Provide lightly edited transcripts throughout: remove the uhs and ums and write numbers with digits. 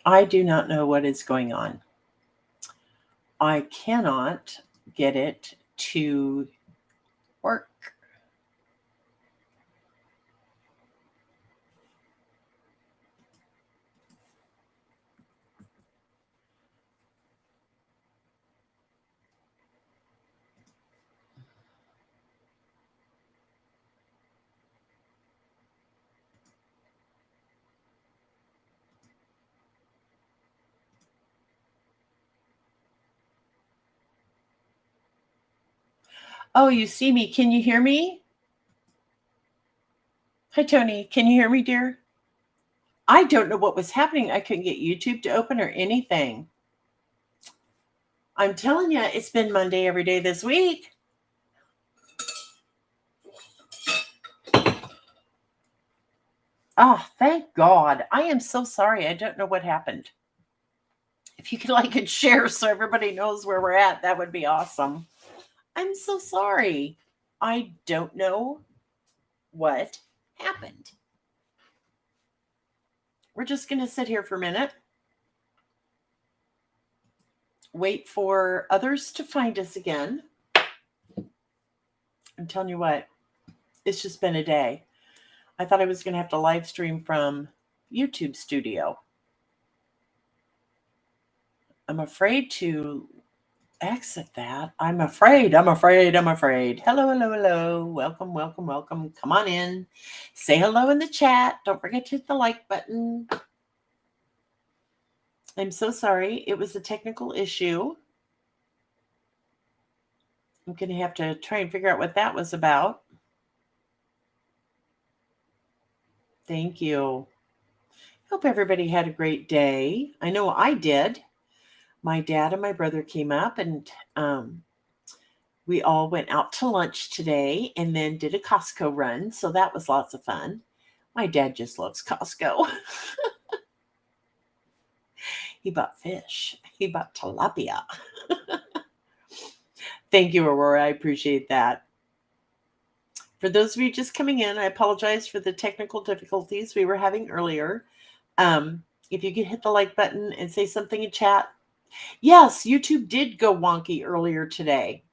I do not know what is going on. I cannot get it to work. Oh, you see me. Can you hear me? Hi, Tony. Can you hear me, dear? I don't know what was happening. I couldn't get YouTube to open or anything. I'm telling you, it's been Monday every day this week. Oh, thank God. I am so sorry. I don't know what happened. If you could like and share so everybody knows where we're at, that would be awesome. I'm so sorry. I don't know what happened. We're just going to sit here for a minute, wait for others to find us again. I'm telling you what, it's just been a day. I thought I was going to have to live stream from YouTube studio. I'm afraid to exit that. I'm afraid. Hello, hello, hello. Welcome, welcome, welcome. Come on in. Say hello in the chat. Don't forget to hit the like button. I'm so sorry. It was a technical issue. I'm going to have to try and figure out what that was about. Thank you. Hope everybody had a great day. I know I did. My dad and my brother came up and we all went out to lunch today and then did a Costco run. So that was lots of fun. My dad just loves Costco. He bought fish. He bought tilapia. Thank you, Aurora. I appreciate that. For those of you just coming in, I apologize for the technical difficulties we were having earlier. If you could hit the like button and say something in chat. Yes, YouTube did go wonky earlier today.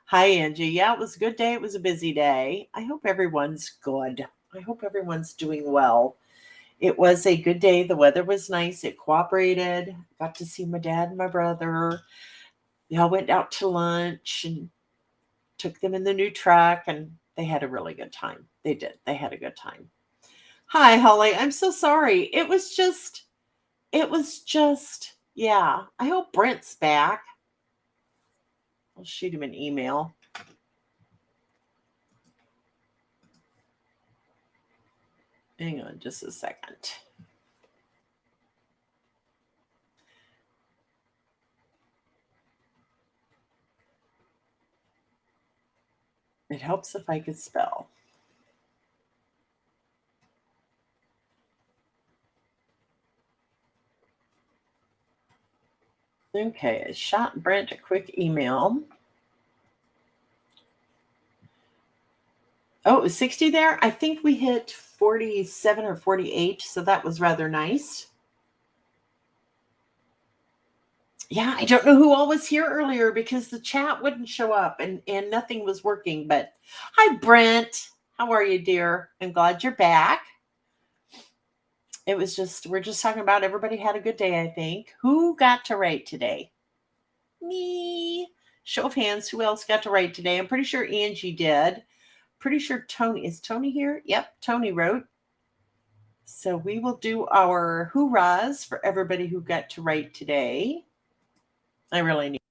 Hi, Angie. Yeah, it was a good day. It was a busy day. I hope everyone's good. I hope everyone's doing well. It was a good day. The weather was nice. It cooperated. Got to see my dad and my brother. We all went out to lunch and took them in the new truck, and they had a really good time. They did. They had a good time. Hi, Holly. I'm so sorry. It was just, yeah. I hope Brent's back. I'll shoot him an email. Hang on just a second. It helps if I could spell. Okay, I shot Brent a quick email. Oh, it was 60 there? I think we hit 47 or 48, so that was rather nice. Yeah, I don't know who all was here earlier because the chat wouldn't show up and nothing was working. But hi, Brent. How are you, dear? I'm glad you're back. It was just, we're just talking about everybody had a good day, I think. Who got to write today? Me. Show of hands. Who else got to write today? I'm pretty sure Angie did. Pretty sure Tony. Is Tony here? Yep, Tony wrote. So we will do our hoorahs for everybody who got to write today. I really need.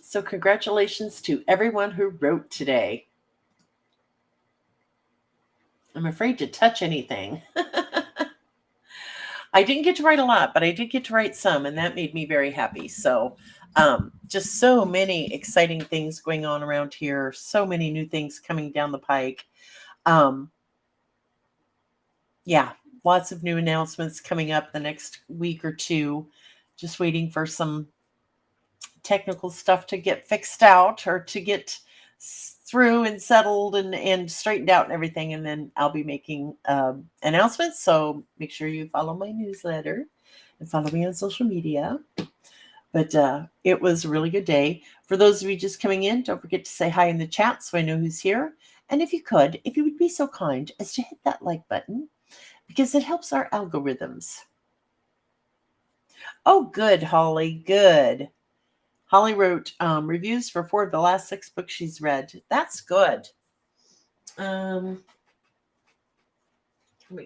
So congratulations to everyone who wrote today. I'm afraid to touch anything. I didn't get to write a lot, but I did get to write some, and that made me very happy. So just so many exciting things going on around here. So many new things coming down the pike. Yeah, Lots of new announcements coming up the next week or two. Just waiting for some technical stuff to get fixed out or to get through and settled and straightened out and everything. And then I'll be making announcements. So make sure you follow my newsletter and follow me on social media. But it was a really good day. For those of you just coming in, don't forget to say hi in the chat so I know who's here. And if you would be so kind as to hit that like button, because it helps our algorithms. Oh, good, Holly, good. Holly wrote reviews for 4 of the last 6 books she's read. That's good. Make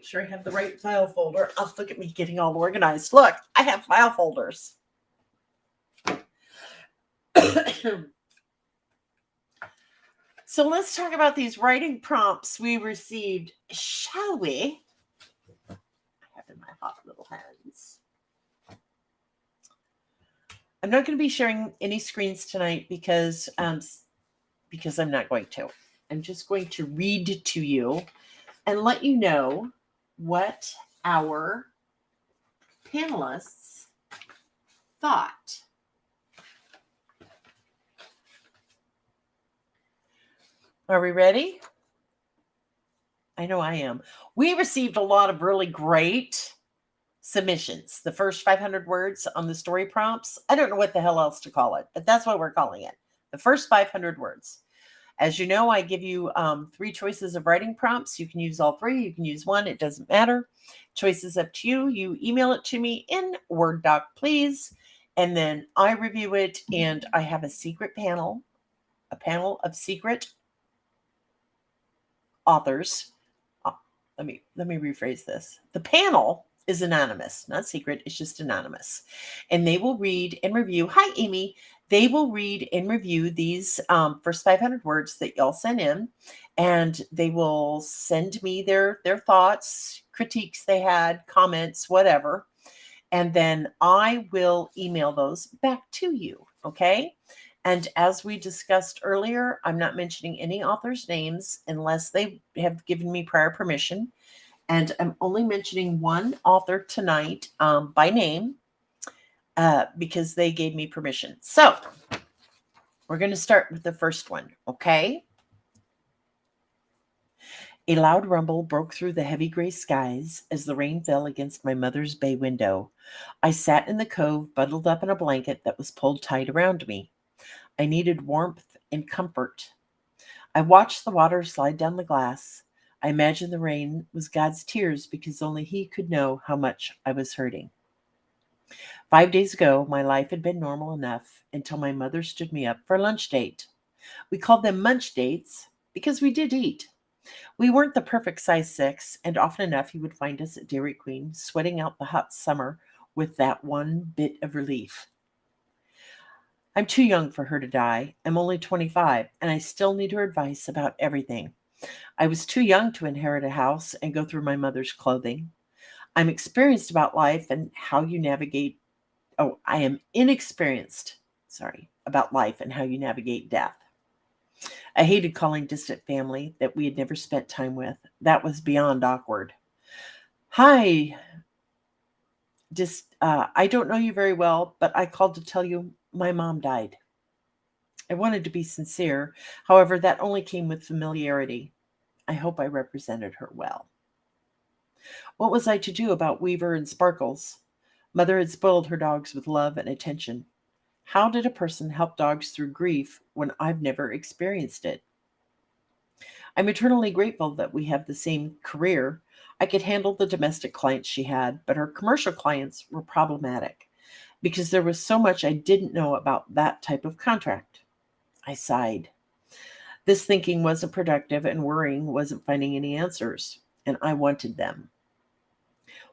sure I have the right file folder. Oh, look at me getting all organized. Look, I have file folders. So let's talk about these writing prompts we received, shall we? I have in my hot little hands. I'm not going to be sharing any screens tonight because I'm not going to. I'm just going to read to you and let you know what our panelists thought. Are we ready? I know I am. We received a lot of really great submissions. The first 500 words on the story prompts. I don't know what the hell else to call it, but that's what we're calling it. The first 500 words. As you know, I give you 3 choices of writing prompts. You can use all 3. You can use 1. It doesn't matter. Choice is up to you. You email it to me in Word doc, please. And then I review it. And I have a secret panel, a panel of secret authors. Let me rephrase this. The panel is anonymous, not secret. It's just anonymous. And they will read and review. Hi, Amy. They will read and review these first 500 words that y'all sent in. And they will send me their thoughts, critiques they had, comments, whatever. And then I will email those back to you. Okay. And as we discussed earlier, I'm not mentioning any authors' names unless they have given me prior permission. And I'm only mentioning one author tonight by name because they gave me permission. So we're going to start with the first one, okay? A loud rumble broke through the heavy gray skies as the rain fell against my mother's bay window. I sat in the cove, bundled up in a blanket that was pulled tight around me. I needed warmth and comfort. I watched the water slide down the glass. I imagined the rain was God's tears because only He could know how much I was hurting. 5 days ago, my life had been normal enough until my mother stood me up for a lunch date. We called them munch dates because we did eat. We weren't the perfect size 6, and often enough you would find us at Dairy Queen sweating out the hot summer with that one bit of relief. I'm too young for her to die. I'm only 25, and I still need her advice about everything. I was too young to inherit a house and go through my mother's clothing. I'm experienced about life and how you navigate. Oh, I am inexperienced, about life and how you navigate death. I hated calling distant family that we had never spent time with. That was beyond awkward. Hi. I don't know you very well, but I called to tell you my mom died. I wanted to be sincere. However, that only came with familiarity. I hope I represented her well. What was I to do about Weaver and Sparkles? Mother had spoiled her dogs with love and attention. How did a person help dogs through grief when I've never experienced it? I'm eternally grateful that we have the same career. I could handle the domestic clients she had, but her commercial clients were problematic because there was so much I didn't know about that type of contract. I sighed. This thinking wasn't productive and worrying wasn't finding any answers, and I wanted them.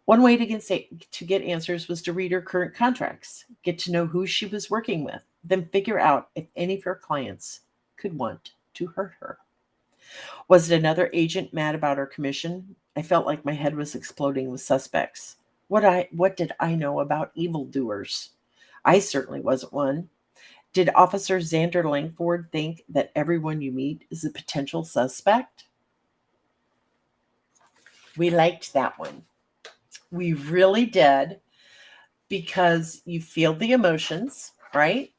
One way to get answers was to read her current contracts, get to know who she was working with, then figure out if any of her clients could want to hurt her. Was it another agent mad about her commission? I felt like my head was exploding with suspects. What did I know about evildoers? I certainly wasn't one. Did Officer Xander Langford think that everyone you meet is a potential suspect? We liked that one. We really did, because you feel the emotions, right?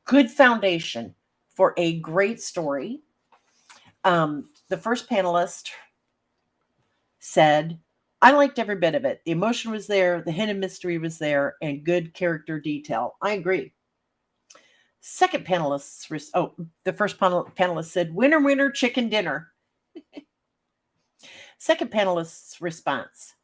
Good foundation for a great story. The first panelist said, I liked every bit of it. The emotion was there, the hint of mystery was there, and good character detail. I agree. Second panelist, the first panelist said, winner, winner, chicken dinner. Second panelist's response.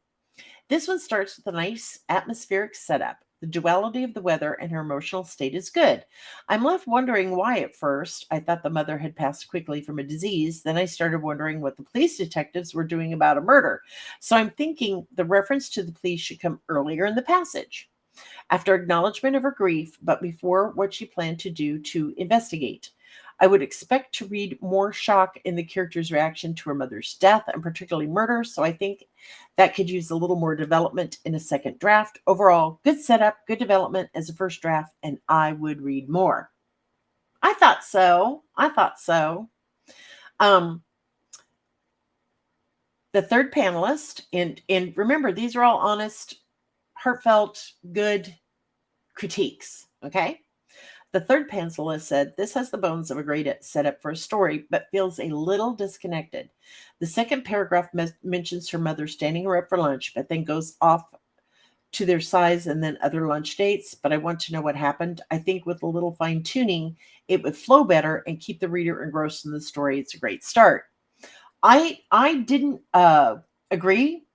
This one starts with a nice atmospheric setup. The duality of the weather and her emotional state is good. I'm left wondering why at first. I thought the mother had passed quickly from a disease. Then I started wondering what the police detectives were doing about a murder. So I'm thinking the reference to the police should come earlier in the passage, after acknowledgement of her grief, but before what she planned to do to investigate. I would expect to read more shock in the character's reaction to her mother's death, and particularly murder, so I think that could use a little more development in a second draft. Overall, good setup, good development as a first draft, and I would read more. I thought so. Um, the third panelist, and remember, these are all honest, heartfelt, good critiques, okay? The third panelist said, this has the bones of a great setup for a story, but feels a little disconnected. The second paragraph mentions her mother standing her up for lunch, but then goes off to their size and then other lunch dates. But I want to know what happened. I think with a little fine tuning, it would flow better and keep the reader engrossed in the story. It's a great start. I didn't agree,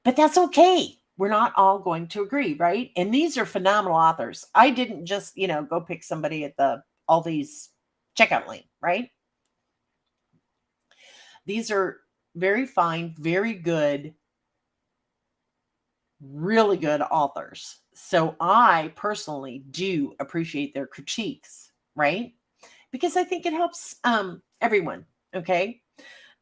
but that's okay. We're not all going to agree, right? And these are phenomenal authors. I didn't just, go pick somebody at the Aldi's checkout lane, right? These are very fine, very good, really good authors. So I personally do appreciate their critiques, right? Because I think it helps everyone, okay?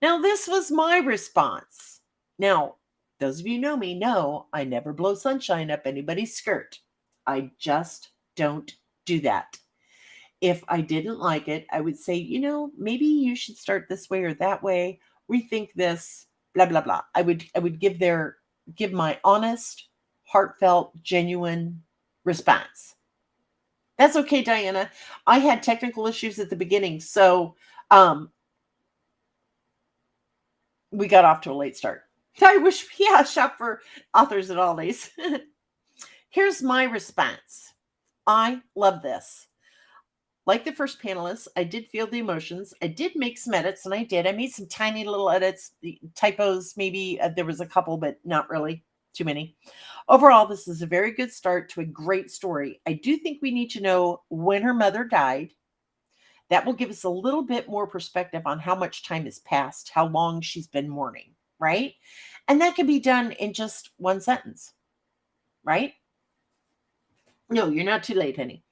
Now, this was my response. Now, those of you know me know I never blow sunshine up anybody's skirt. I just don't do that. If I didn't like it, I would say, maybe you should start this way or that way. Rethink this, blah blah blah. I would give my honest, heartfelt, genuine response. That's okay, Diana. I had technical issues at the beginning, so we got off to a late start. I wish, shop for authors at Aldi's. Here's my response. I love this. Like the first panelists, I did feel the emotions. I did make some edits, and I did. I made some tiny little edits, typos, maybe. There was a couple, but not really too many. Overall, this is a very good start to a great story. I do think we need to know when her mother died. That will give us a little bit more perspective on how much time has passed, how long she's been mourning, right? And that can be done in just one sentence, right? No, you're not too late, honey.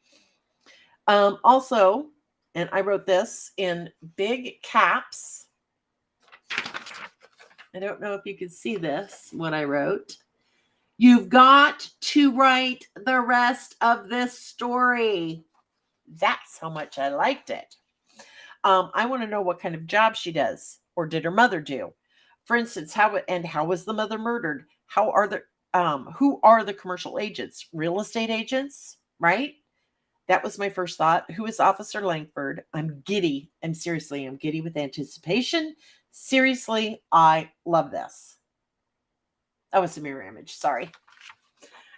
Also, and I wrote this in big caps. I don't know if you can see this, what I wrote. You've got to write the rest of this story. That's how much I liked it. I want to know what kind of job she does, or did her mother do? For instance, how was the mother murdered? Who are the commercial agents? Real estate agents, right? That was my first thought. Who is Officer Langford? I'm giddy. I'm giddy with anticipation. Seriously, I love this. That was a mirror image. Sorry.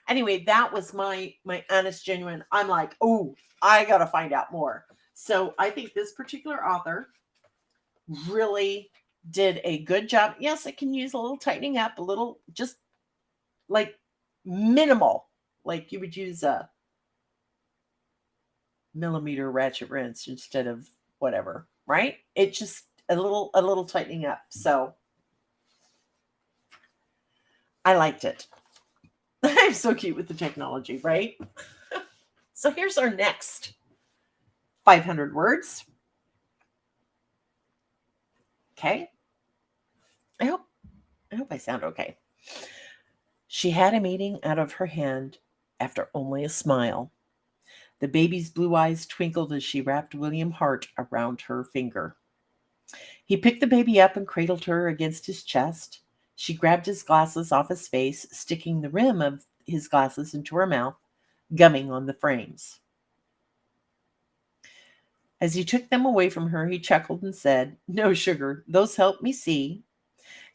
Anyway, that was my honest, genuine. I'm like, oh, I got to find out more. So I think this particular author really did a good job. Yes, it can use a little tightening up, a little just like minimal, like you would use a millimeter ratchet wrench instead of whatever, right? It just a little tightening up. So I liked it. I'm so cute with the technology, right? So here's our next 500 words. Okay. I hope I sound okay. She had him eating out of her hand after only a smile. The baby's blue eyes twinkled as she wrapped William Hart around her finger. He picked the baby up and cradled her against his chest. She grabbed his glasses off his face, sticking the rim of his glasses into her mouth, gumming on the frames. As he took them away from her, he chuckled and said, "No, sugar, those help me see."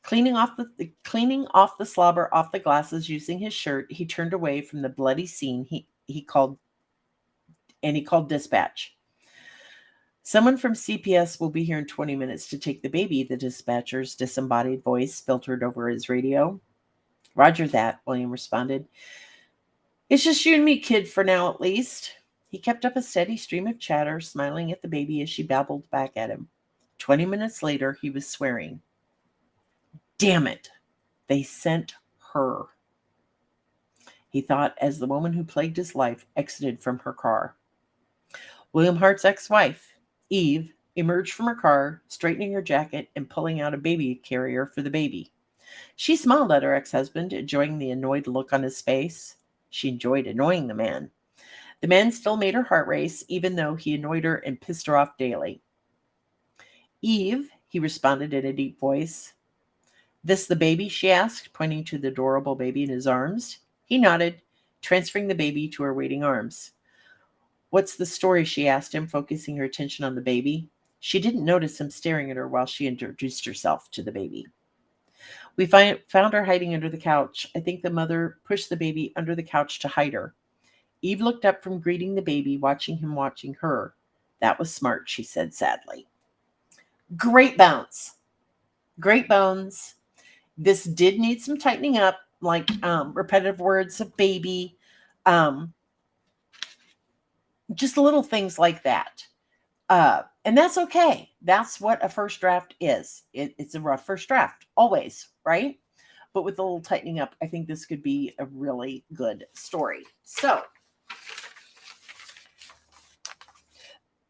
Cleaning off the slobber off the glasses using his shirt, he turned away from the bloody scene. He called dispatch. "Someone from CPS will be here in 20 minutes to take the baby," the dispatcher's disembodied voice filtered over his radio. "Roger that," William responded. "It's just you and me, kid, for now at least." He kept up a steady stream of chatter, smiling at the baby as she babbled back at him. 20 minutes later, he was swearing. Damn it! They sent her, he thought as the woman who plagued his life exited from her car. William Hart's ex-wife, Eve, emerged from her car, straightening her jacket and pulling out a baby carrier for the baby. She smiled at her ex-husband, enjoying the annoyed look on his face. She enjoyed annoying the man. The man still made her heart race, even though he annoyed her and pissed her off daily. "Eve," he responded in a deep voice. "This the baby?" she asked, pointing to the adorable baby in his arms. He nodded, transferring the baby to her waiting arms. "What's the story?" she asked him, focusing her attention on the baby. She didn't notice him staring at her while she introduced herself to the baby. "We found her hiding under the couch. I think the mother pushed the baby under the couch to hide her." Eve looked up from greeting the baby, watching her. "That was smart," she said sadly. Great bones. Great bones. This did need some tightening up, like repetitive words of baby, just little things like that. And that's okay. That's what a first draft is. It's a rough first draft, always, right? But with a little tightening up, I think this could be a really good story. So,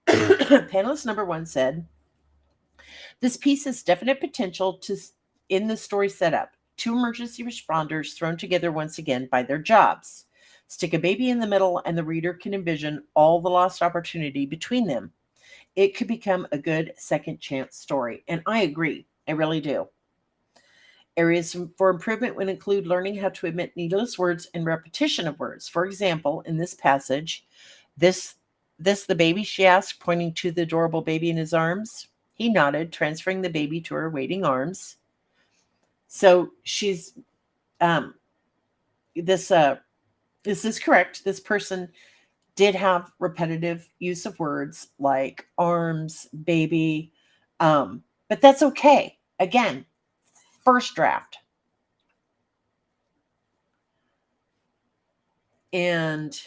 panelist number 1 said, "This piece has definite potential in the story setup. 2 emergency responders thrown together once again by their jobs. Stick a baby in the middle and the reader can envision all the lost opportunity between them. It could become a good second chance story." And I agree. I really do. Areas for improvement would include learning how to omit needless words and repetition of words. For example, in this passage, this the baby?" she asked, pointing to the adorable baby in his arms. He nodded, transferring the baby to her waiting arms. So she's this is correct. This person did have repetitive use of words like arms, baby, but that's okay. Again, first draft. And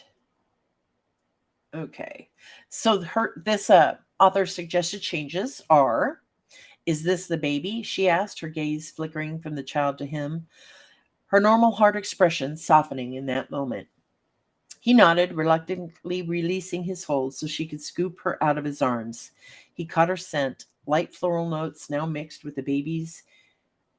okay, so this author's suggested changes are: "Is this the baby?" she asked, her gaze flickering from the child to him, her normal hard expression softening in that moment. He nodded, reluctantly releasing his hold so she could scoop her out of his arms. He caught her scent, light floral notes now mixed with the baby's,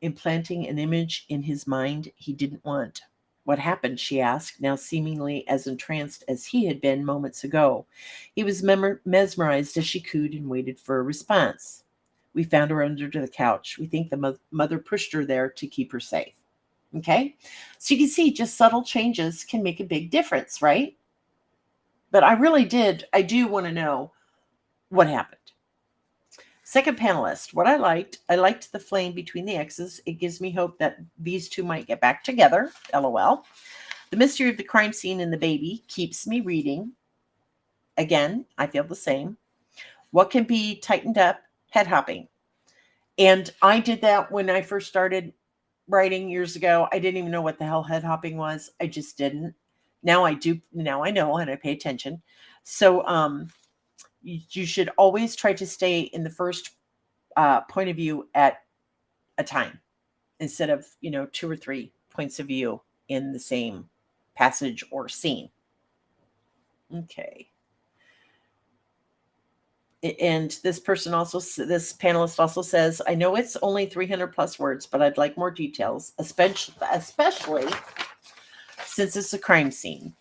implanting an image in his mind he didn't want. "What happened?" she asked, now seemingly as entranced as he had been moments ago. He was mesmerized as she cooed and waited for a response. "We found her under the couch. We think the mother pushed her there to keep her safe." Okay? So you can see just subtle changes can make a big difference, right? But I do want to know what happened. Second panelist, what I liked the flame between the exes. It gives me hope that these two might get back together. LOL. The mystery of the crime scene and the baby keeps me reading. Again, I feel the same. What can be tightened up? Head hopping. And I did that when I first started writing years ago. I didn't even know what the hell head hopping was. I just didn't. Now I do. Now I know and I pay attention. So you should always try to stay in the first point of view at a time instead of 2 or 3 points of view in the same passage or scene. Okay. And this panelist also says, "I know it's only 300 plus words, but I'd like more details, especially since it's a crime scene.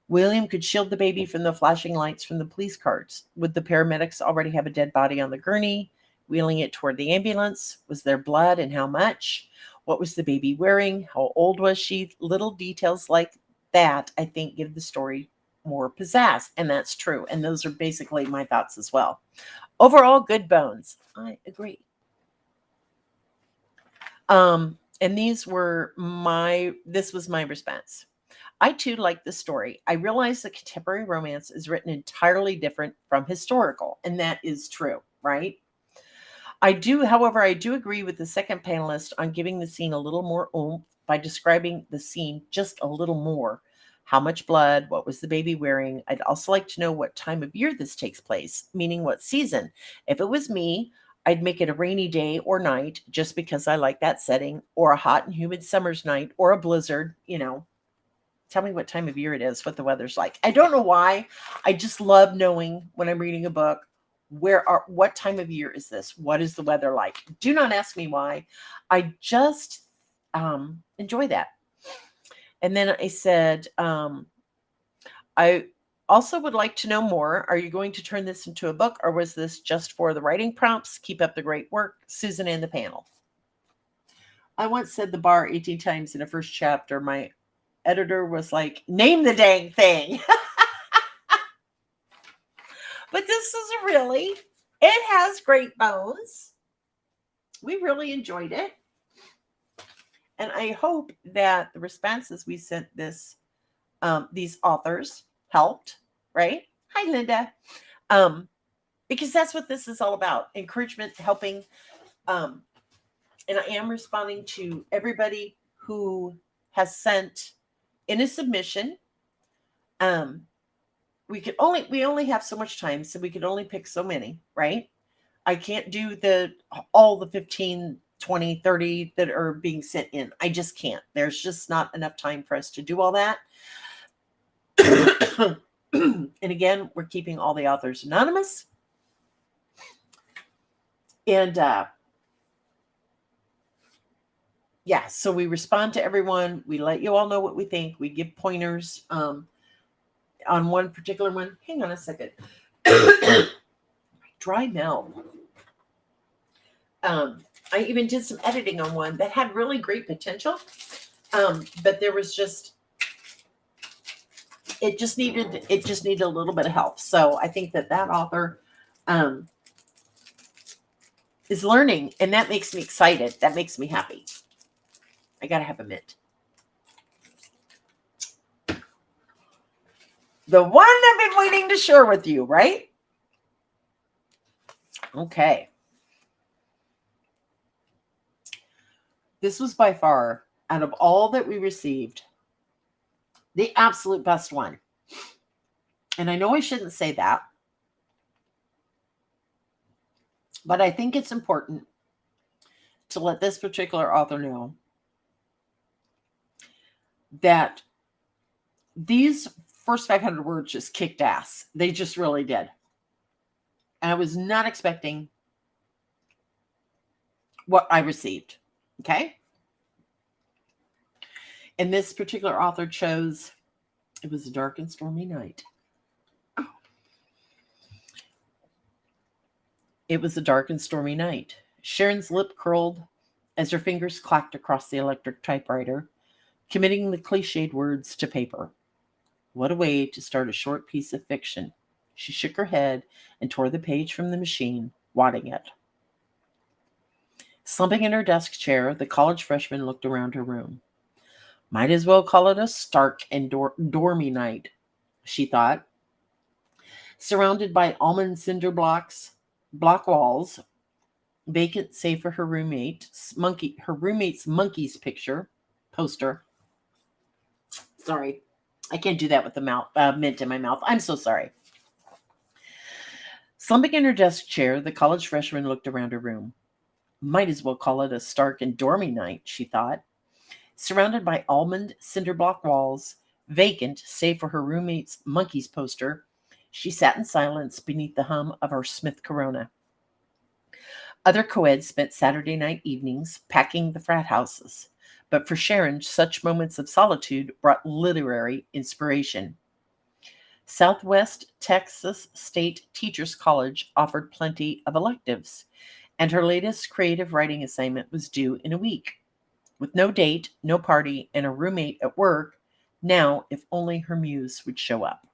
William could shield the baby from the flashing lights from the police cars. Would the paramedics already have a dead body on the gurney, wheeling it toward the ambulance? Was there blood and how much? What was the baby wearing? How old was she? Little details like that, I think, give the story more pizzazz. And that's true. And those are basically my thoughts as well. Overall, good bones. I agree. And this was my response. I too like the story. I realize that contemporary romance is written entirely different from historical, and that is true, right? However, I do agree with the second panelist on giving the scene a little more oomph by describing the scene just a little more. How much blood? What was the baby wearing? I'd also like to know what time of year this takes place, meaning what season. If it was me, I'd make it a rainy day or night just because I like that setting, or a hot and humid summer's night, or a blizzard. Tell me what time of year it is, what the weather's like. I don't know why. I just love knowing when I'm reading a book what time of year is this? What is the weather like? Do not ask me why. I just enjoy that. And then I said, I also would like to know more. Are you going to turn this into a book, or was this just for the writing prompts? Keep up the great work, Susan and the panel. I once said the bar 18 times in a first chapter. My editor was like, name the dang thing. But this is it has great bones. We really enjoyed it. And I hope that the responses we sent these authors helped, right? Hi, Linda. Because that's what this is all about. Encouragement, helping. And I am responding to everybody who has sent in a submission. We only have so much time, so we could only pick so many, right? I can't do all the 15, 20, 30 that are being sent in. I just can't. There's just not enough time for us to do all that. And again, we're keeping all the authors anonymous. And so we respond to everyone. We let you all know what we think. We give pointers on one particular one. Hang on a second. Dry mouth. I even did some editing on one that had really great potential. But there was it just needed a little bit of help. So I think that author is learning, and that makes me excited. That makes me happy. I got to have a mint. The one I've been waiting to share with you, right? Okay. This was by far, out of all that we received, the absolute best one. And I know I shouldn't say that, but I think it's important to let this particular author know that these first 500 words just kicked ass. They just really did. And I was not expecting what I received. Okay. And this particular author chose, it was a dark and stormy night. It was a dark and stormy night. Sharon's lip curled as her fingers clacked across the electric typewriter, committing the cliched words to paper. What a way to start a short piece of fiction. She shook her head and tore the page from the machine, wadding it. Slumping in her desk chair, the college freshman looked around her room. Might as well call it a stark and dormy night, she thought. Surrounded by almond cinder block walls, vacant save for her roommate's monkey's poster. Sorry, I can't do that with the mint in my mouth. I'm so sorry. Slumping in her desk chair, the college freshman looked around her room. Might as well call it a stark and dormy night, she thought. Surrounded by almond cinder block walls, vacant save for her roommate's monkey's poster, she sat in silence beneath the hum of her Smith Corona. Other co-eds spent Saturday night evenings packing the frat houses, but for Sharon, such moments of solitude brought literary inspiration. Southwest Texas State Teachers College offered plenty of electives, and her latest creative writing assignment was due in a week. With no date, no party, and a roommate at work, now if only her muse would show up.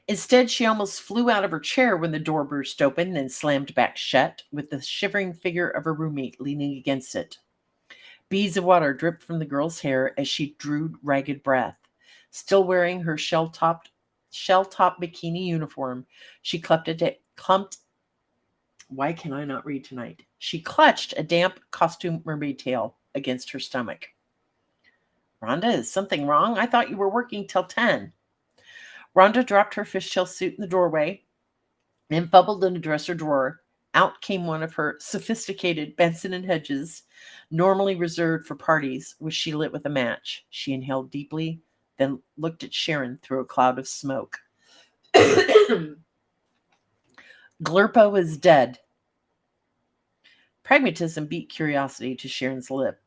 Instead, she almost flew out of her chair when the door burst open, then slammed back shut, with the shivering figure of her roommate leaning against it. Beads of water dripped from the girl's hair as she drew ragged breath. Still wearing her shell-topped bikini uniform, she clumped. Why can I not read tonight? She clutched a damp costume mermaid tail against her stomach. Rhonda, is something wrong? I thought you were working till 10. Rhonda dropped her fishtail suit in the doorway and fumbled in a dresser drawer. Out came one of her sophisticated Benson and Hedges, normally reserved for parties, which she lit with a match. She inhaled deeply, then looked at Sharon through a cloud of smoke. Glurpo is dead. Pragmatism beat curiosity to Sharon's lip.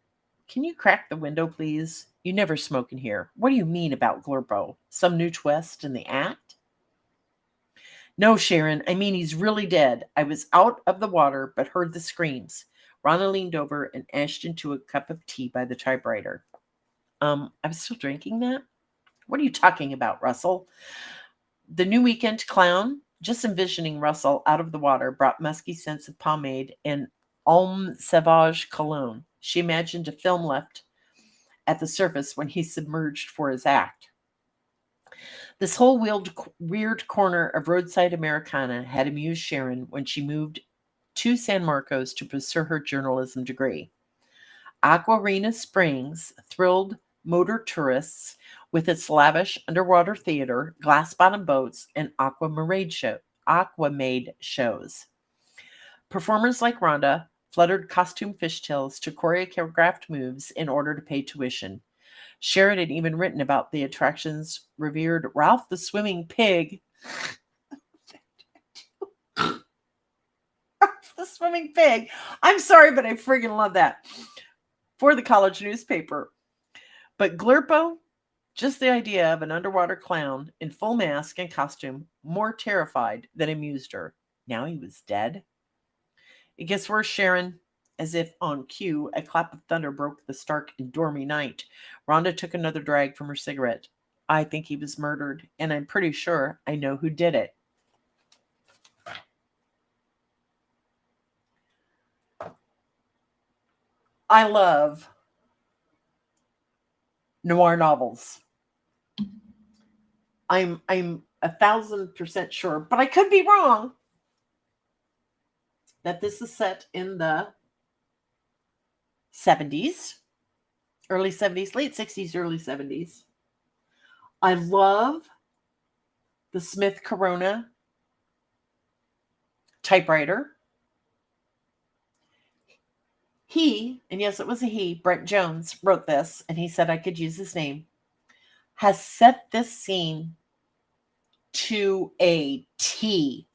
Can you crack the window, please? You never smoke in here. What do you mean about Glurpo? Some new twist in the act? No, Sharon, I mean he's really dead. I was out of the water, but heard the screams. Rana leaned over and ashed into a cup of tea by the typewriter. I'm still drinking that? What are you talking about, Russell? The new weekend clown? Just envisioning Russell out of the water brought musky scents of pomade and Homme Sauvage cologne. She imagined a film left at the surface when he submerged for his act. This whole weird corner of roadside Americana had amused Sharon when she moved to San Marcos to pursue her journalism degree. Aquarina Springs thrilled motor tourists with its lavish underwater theater, glass-bottom boats, and aquamade shows. Performers like Rhonda fluttered costume fishtails to choreographed moves in order to pay tuition. Sharon had even written about the attraction's revered Ralph the Swimming Pig. Ralph the Swimming Pig. I'm sorry, but I friggin' love that. For the college newspaper. But Glurpo, just the idea of an underwater clown in full mask and costume, more terrified than amused her. Now he was dead. It gets worse, Sharon. As if on cue, a clap of thunder broke the stark and dormy night. Rhonda took another drag from her cigarette. I think he was murdered, and I'm pretty sure I know who did it. I love noir novels. I'm 1,000% sure, but I could be wrong, that this is set in the 70s, early 70s, late 60s, early 70s. I love the Smith Corona typewriter. He, and yes, it was a he, Brent Jones, wrote this, and he said I could use his name, has set this scene to a T.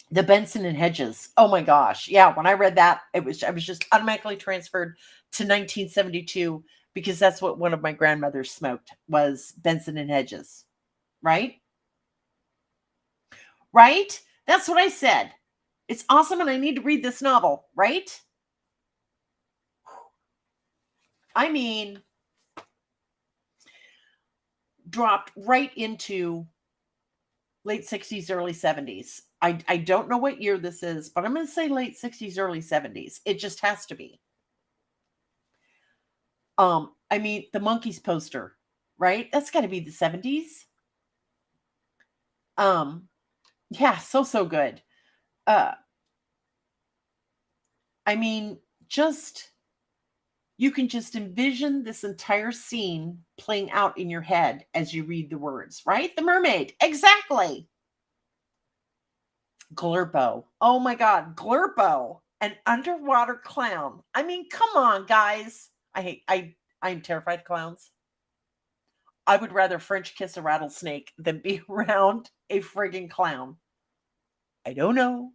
The Benson and Hedges. Oh my gosh. Yeah, when I read that, I was just automatically transferred to 1972 because that's what one of my grandmothers smoked was Benson and Hedges. Right? Right? That's what I said. It's awesome and I need to read this novel, right? I mean, dropped right into late 60s, early 70s. I don't know what year this is, but I'm going to say late 60s, early 70s. It just has to be. I mean, the Monkees poster, right? That's got to be the 70s. Yeah, so good. I mean, just you can just envision this entire scene playing out in your head as you read the words, right? The mermaid. Exactly. Glurpo. Oh my God, Glurpo, an underwater clown. I mean, come on, guys. I'm terrified of clowns. I would rather French kiss a rattlesnake than be around a friggin' clown. I don't know.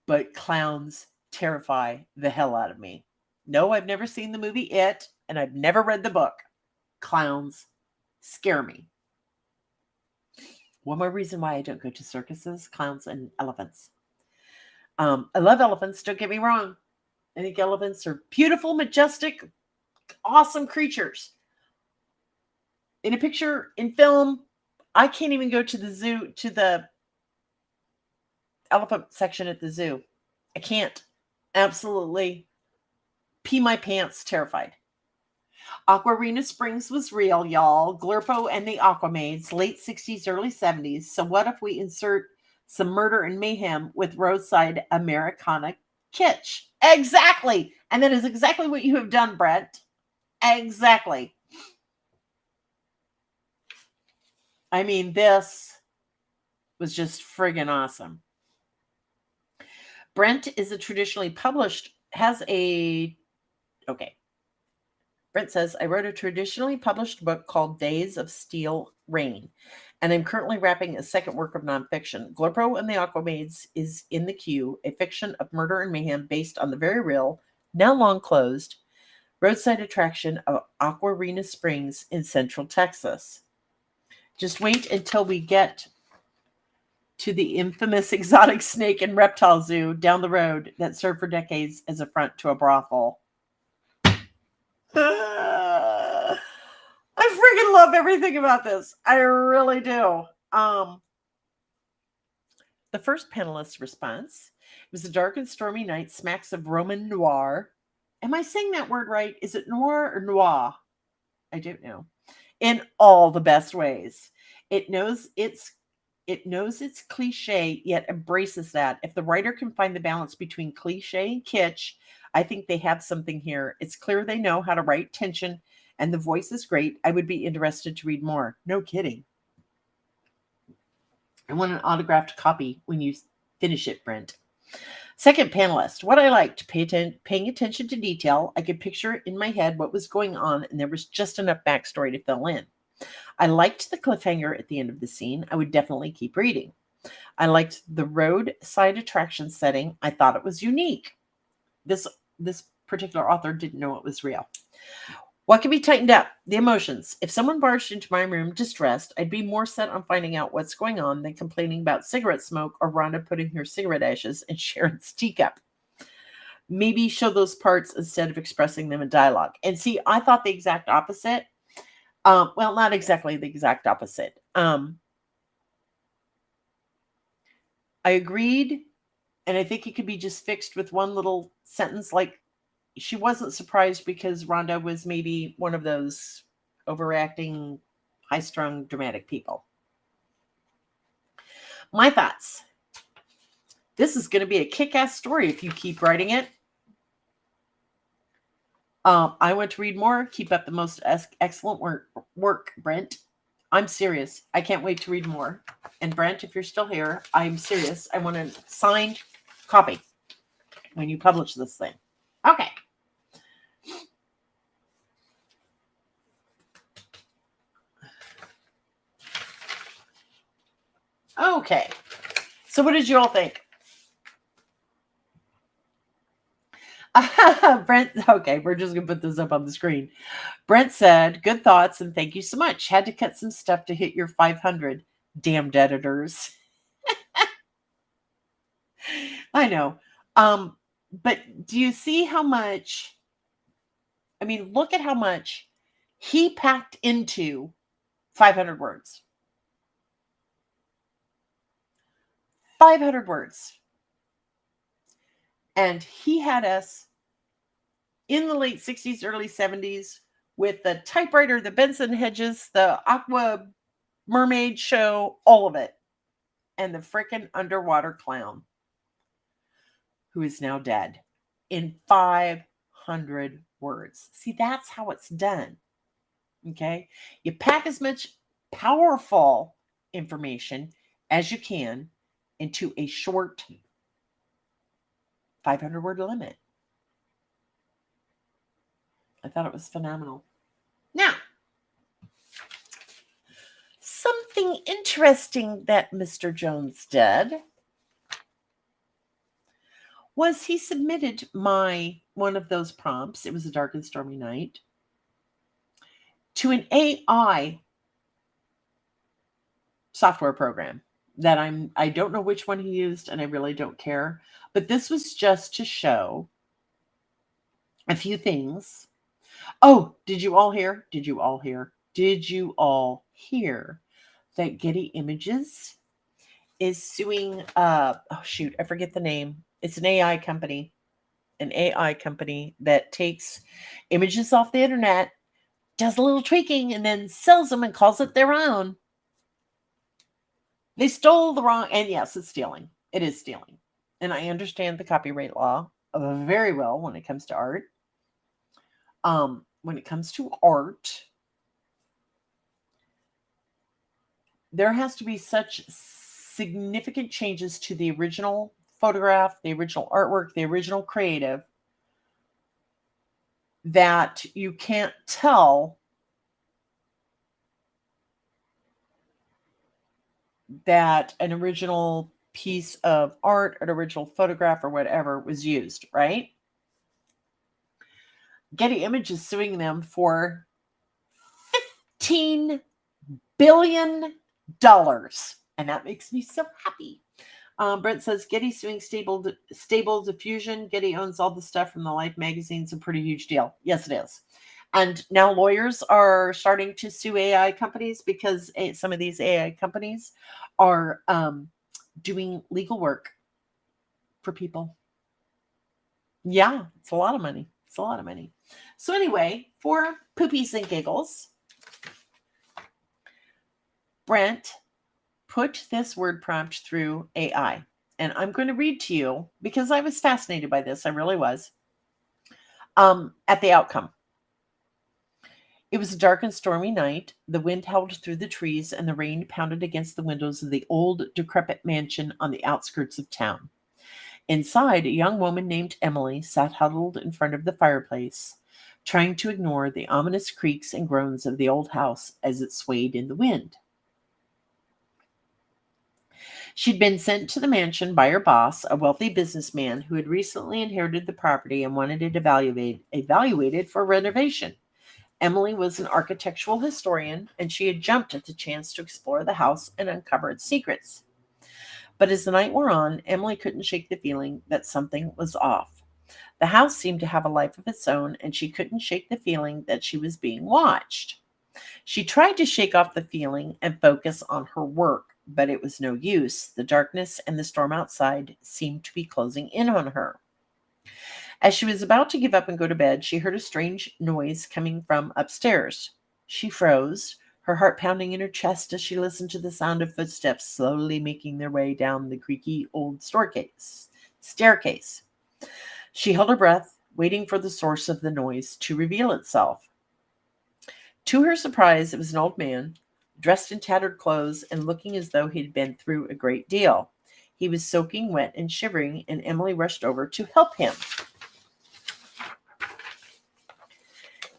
But clowns terrify the hell out of me. No, I've never seen the movie It, and I've never read the book. Clowns scare me. One more reason why I don't go to circuses, clowns, and elephants. I love elephants. Don't get me wrong. I think elephants are beautiful, majestic, awesome creatures. In a picture, in film, I can't even go to the zoo, to the elephant section at the zoo. I can't. Absolutely pee my pants, terrified. Aquarina Springs was real, y'all. Glurpo and the Aquamaids, late 60s, early 70s. So what if we insert some murder and mayhem with roadside Americana kitsch? Exactly. And that is exactly what you have done, Brett. Exactly. I mean, this was just friggin' awesome. Brent is a traditionally published, Brent says, I wrote a traditionally published book called Days of Steel Rain, and I'm currently wrapping a second work of nonfiction. Glurpo and the Aquamaids is in the queue, a fiction of murder and mayhem based on the very real, now long closed, roadside attraction of Aquarina Springs in central Texas. Just wait until we get to the infamous exotic snake and reptile zoo down the road that served for decades as a front to a brothel. I freaking love everything about this. I really do. The first panelist's response was a dark and stormy night smacks of Roman noir. Am I saying that word right? Is it noir or noir? I don't know. In all the best ways. It knows it's cliche, yet embraces that. If the writer can find the balance between cliche and kitsch, I think they have something here. It's clear they know how to write tension, and the voice is great. I would be interested to read more. No kidding. I want an autographed copy when you finish it, Brent. Second panelist, what I liked, paying attention to detail. I could picture in my head what was going on, and there was just enough backstory to fill in. I liked the cliffhanger at the end of the scene. I would definitely keep reading. I liked the roadside attraction setting. I thought it was unique. This particular author didn't know it was real. What can be tightened up? The emotions. If someone barged into my room distressed, I'd be more set on finding out what's going on than complaining about cigarette smoke or Rhonda putting her cigarette ashes in Sharon's teacup. Maybe show those parts instead of expressing them in dialogue. And see, I thought the exact opposite. Well, not exactly the exact opposite. I agreed, and I think it could be just fixed with one little sentence, like she wasn't surprised because Rhonda was maybe one of those overacting, high-strung, dramatic people. My thoughts. This is going to be a kick-ass story if you keep writing it. I want to read more. Keep up the most excellent work, Brent. I'm serious. I can't wait to read more. And Brent, if you're still here, I'm serious. I want a signed copy when you publish this thing. Okay. Okay. So what did you all think? Brent, okay, we're just going to put this up on the screen. Brent said, good thoughts and thank you so much. Had to cut some stuff to hit your 500. Damned editors. I know. But do you see how much, I mean, look at how much he packed into 500 words. 500 words. And he had us in the late 60s, early 70s with the typewriter, the Benson Hedges, the Aqua Mermaid show, all of it. And the frickin' underwater clown who is now dead in 500 words. See, that's how it's done. Okay? You pack as much powerful information as you can into a short 500 word limit. I thought it was phenomenal. Now, something interesting that Mr. Jones did was he submitted one of those prompts, it was a dark and stormy night, to an AI software program. that I don't know which one he used, and I really don't care. But this was just to show a few things. Oh, did you all hear? Did you all hear? Did you all hear that Getty Images is suing oh shoot, I forget the name. It's an AI company. An AI company that takes images off the internet, does a little tweaking, and then sells them and calls it their own. They stole the wrong, and yes, it's stealing. It is stealing. And I understand the copyright law very well when it comes to art. When it comes to art, there has to be such significant changes to the original photograph, the original artwork, the original creative, that you can't tell that an original piece of art, an original photograph, or whatever was used, right? Getty Images suing them for $15 billion. And that makes me so happy. Brent says Getty suing Stable Diffusion. Getty owns all the stuff from the Life magazines. A pretty huge deal. Yes, it is. And now lawyers are starting to sue AI companies because some of these AI companies are doing legal work for people. Yeah, it's a lot of money. It's a lot of money. So anyway, for poopies and giggles, Brent put this word prompt through AI. And I'm going to read to you because I was fascinated by this. I really was. At the outcome. It was a dark and stormy night. The wind howled through the trees and the rain pounded against the windows of the old, decrepit mansion on the outskirts of town. Inside, a young woman named Emily sat huddled in front of the fireplace, trying to ignore the ominous creaks and groans of the old house as it swayed in the wind. She'd been sent to the mansion by her boss, a wealthy businessman who had recently inherited the property and wanted it evaluated for renovation. Emily was an architectural historian, and she had jumped at the chance to explore the house and uncover its secrets. But as the night wore on, Emily couldn't shake the feeling that something was off. The house seemed to have a life of its own, and she couldn't shake the feeling that she was being watched. She tried to shake off the feeling and focus on her work, but it was no use. The darkness and the storm outside seemed to be closing in on her. As she was about to give up and go to bed, she heard a strange noise coming from upstairs. She froze, her heart pounding in her chest as she listened to the sound of footsteps slowly making their way down the creaky old staircase. She held her breath, waiting for the source of the noise to reveal itself. To her surprise, it was an old man, dressed in tattered clothes and looking as though he'd been through a great deal. He was soaking wet and shivering, and Emily rushed over to help him.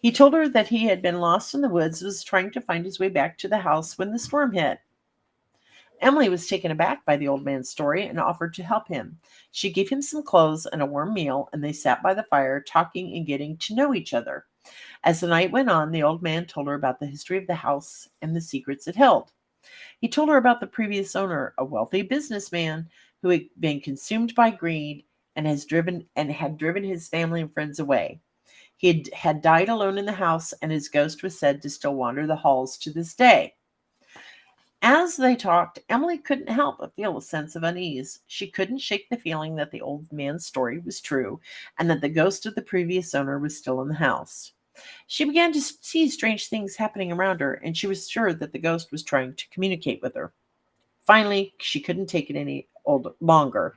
He told her that he had been lost in the woods and was trying to find his way back to the house when the storm hit. Emily was taken aback by the old man's story and offered to help him. She gave him some clothes and a warm meal, and they sat by the fire, talking and getting to know each other. As the night went on, the old man told her about the history of the house and the secrets it held. He told her about the previous owner, a wealthy businessman who had been consumed by greed and had driven his family and friends away. He had died alone in the house, and his ghost was said to still wander the halls to this day. As they talked, Emily couldn't help but feel a sense of unease. She couldn't shake the feeling that the old man's story was true, and that the ghost of the previous owner was still in the house. She began to see strange things happening around her, and she was sure that the ghost was trying to communicate with her. Finally, she couldn't take it any longer.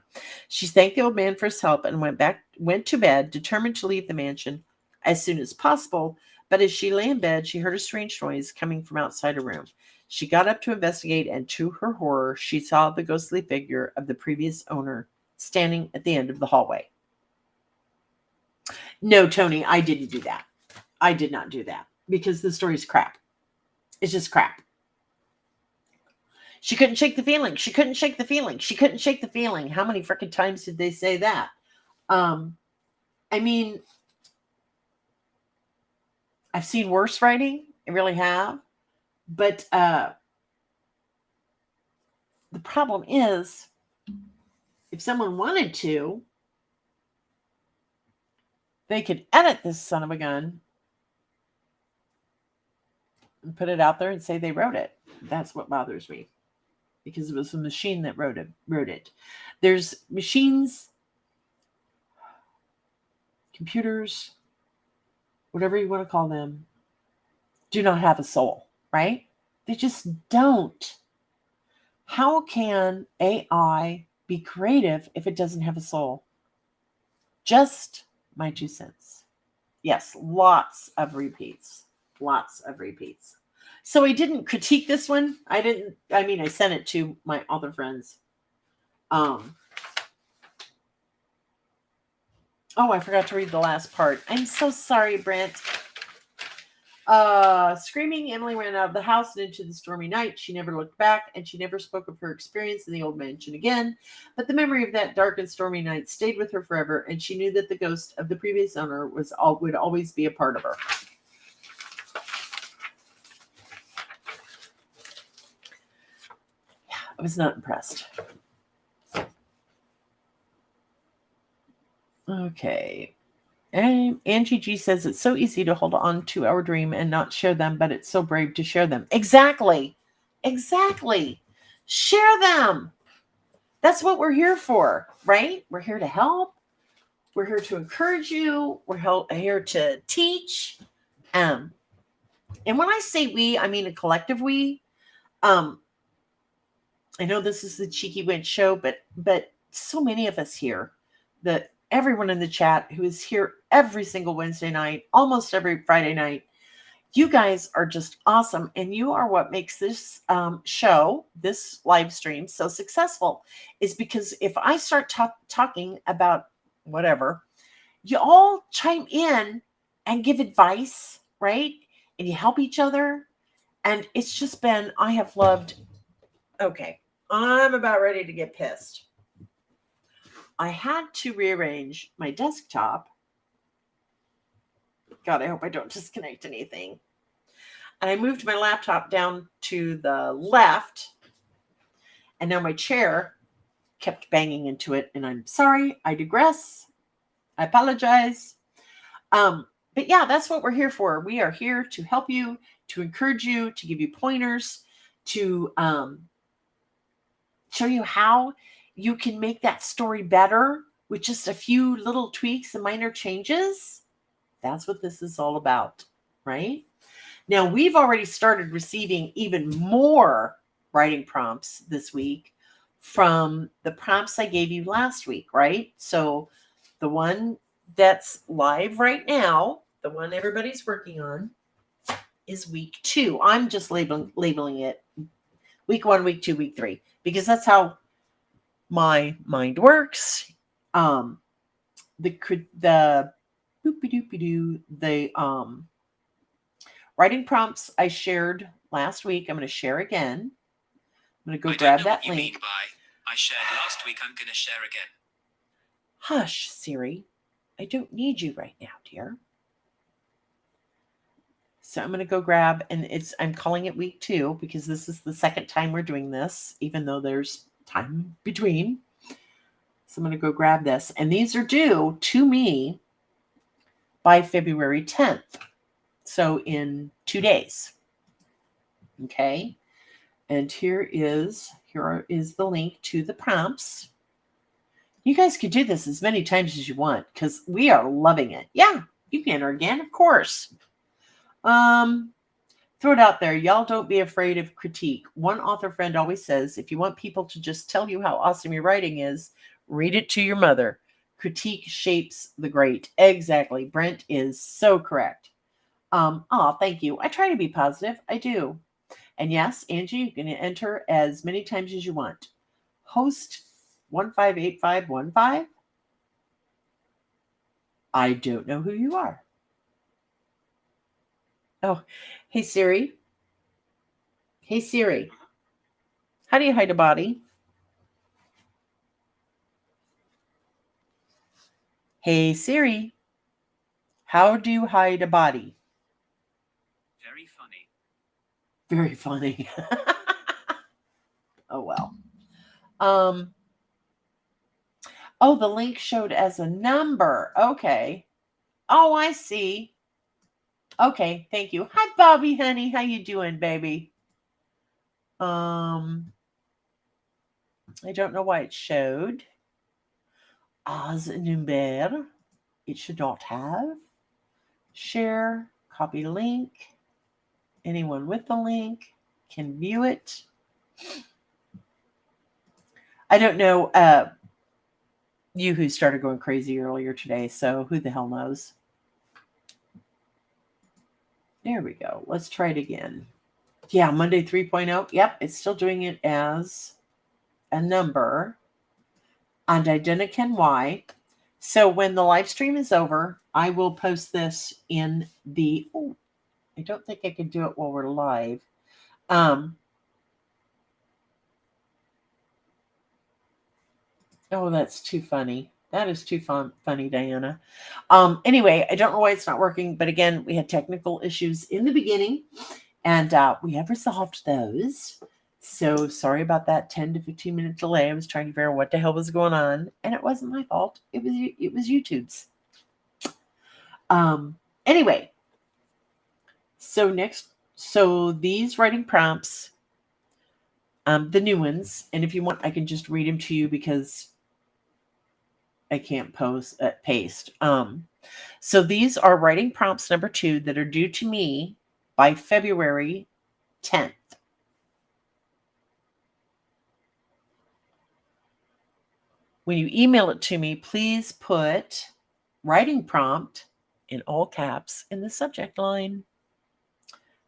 She thanked the old man for his help and went to bed, determined to leave the mansion as soon as possible. But as she lay in bed, she heard a strange noise coming from outside her room. She got up to investigate, and to her horror, she saw the ghostly figure of the previous owner standing at the end of the hallway. No, Tony, I didn't do that. I did not do that because the story's crap. It's just crap. She couldn't shake the feeling. She couldn't shake the feeling. She couldn't shake the feeling. How many freaking times did they say that? I mean, I've seen worse writing. I really have. But The problem is, if someone wanted to, they could edit this son of a gun and put it out there and say they wrote it. That's what bothers me, because it was a machine that wrote it. There's machines, computers, whatever you want to call them, do not have a soul, right? They just don't. How can AI be creative if it doesn't have a soul? Just my 2 cents. Yes, lots of repeats. Lots of repeats. So I didn't critique this one. I sent it to my author friends. Oh, I forgot to read the last part. I'm so sorry, Brent. Screaming, Emily ran out of the house and into the stormy night. She never looked back, and she never spoke of her experience in the old mansion again. But the memory of that dark and stormy night stayed with her forever, and she knew that the ghost of the previous owner would always be a part of her. Yeah, I was not impressed. Okay. And Angie G says it's so easy to hold on to our dream and not share them, but it's so brave to share them. Exactly. Share them. That's what we're here for, right? We're here to help. We're here to encourage you. We're here to teach. And when I say we, I mean a collective we. I know this is the Cheeky Wench show, but so many of us here, that everyone in the chat who is here every single Wednesday night, almost every Friday night, you guys are just awesome. And you are what makes this show, this live stream, so successful, is because if I start talking about whatever, you all chime in and give advice, right? And you help each other. And it's just been, I have loved. Okay, I'm about ready to get pissed. I had to rearrange my desktop. God, I hope I don't disconnect anything. And I moved my laptop down to the left. And now my chair kept banging into it. And I'm sorry, I digress. I apologize. But yeah, that's what we're here for. We are here to help you, to encourage you, to give you pointers, to show you how you can make that story better with just a few little tweaks and minor changes. That's what this is all about, right? Now, we've already started receiving even more writing prompts this week from the prompts I gave you last week, right? So the one that's live right now, the one everybody's working on, is week 2. I'm just labeling it week 1, week 2, week 3, because that's how my mind works. The writing prompts I shared last week, I'm going to share again. I'm going to go grab that link. Mean by I shared last week, I'm going to share again. Hush, Siri. I don't need you right now, dear. So I'm going to go grab, and I'm calling it week 2 because this is the second time we're doing this, even though there's time between. So I'm going to go grab this. And these are due to me by February 10th. So in 2 days. Okay. And here is the link to the prompts. You guys can do this as many times as you want because we are loving it. Yeah, you can enter again, of course. Throw it out there. Y'all don't be afraid of critique. One author friend always says, if you want people to just tell you how awesome your writing is, read it to your mother. Critique shapes the great. Exactly. Brent is so correct. Thank you. I try to be positive. I do. And yes, Angie, you can enter as many times as you want. Host 158515. I don't know who you are. Oh, hey Siri. Hey Siri. How do you hide a body? Hey Siri. How do you hide a body? Very funny. Very funny. Oh well. Oh, the link showed as a number. Okay. Oh, I see. Okay, thank you. Hi, Bobby, honey. How you doing, baby? I don't know why it showed as a number. It should not have. Share, copy link. Anyone with the link can view it. I don't know you who started going crazy earlier today, so who the hell knows? There we go. Let's try it again. Yeah, Monday 3.0. Yep, it's still doing it as a number. And Identican Y. So when the live stream is over, I will post this in the. Oh, I don't think I can do it while we're live. Oh, that's too funny. That is too funny, Diana. Anyway, I don't know why it's not working, but again, we had technical issues in the beginning, and we have resolved those. So sorry about that 10 to 15 minute delay. I was trying to figure out what the hell was going on, and it wasn't my fault. It was YouTube's. Anyway, so these writing prompts, the new ones, and if you want, I can just read them to you because I can't paste. So these are writing prompts number 2 that are due to me by February 10th. When you email it to me, please put writing prompt in all caps in the subject line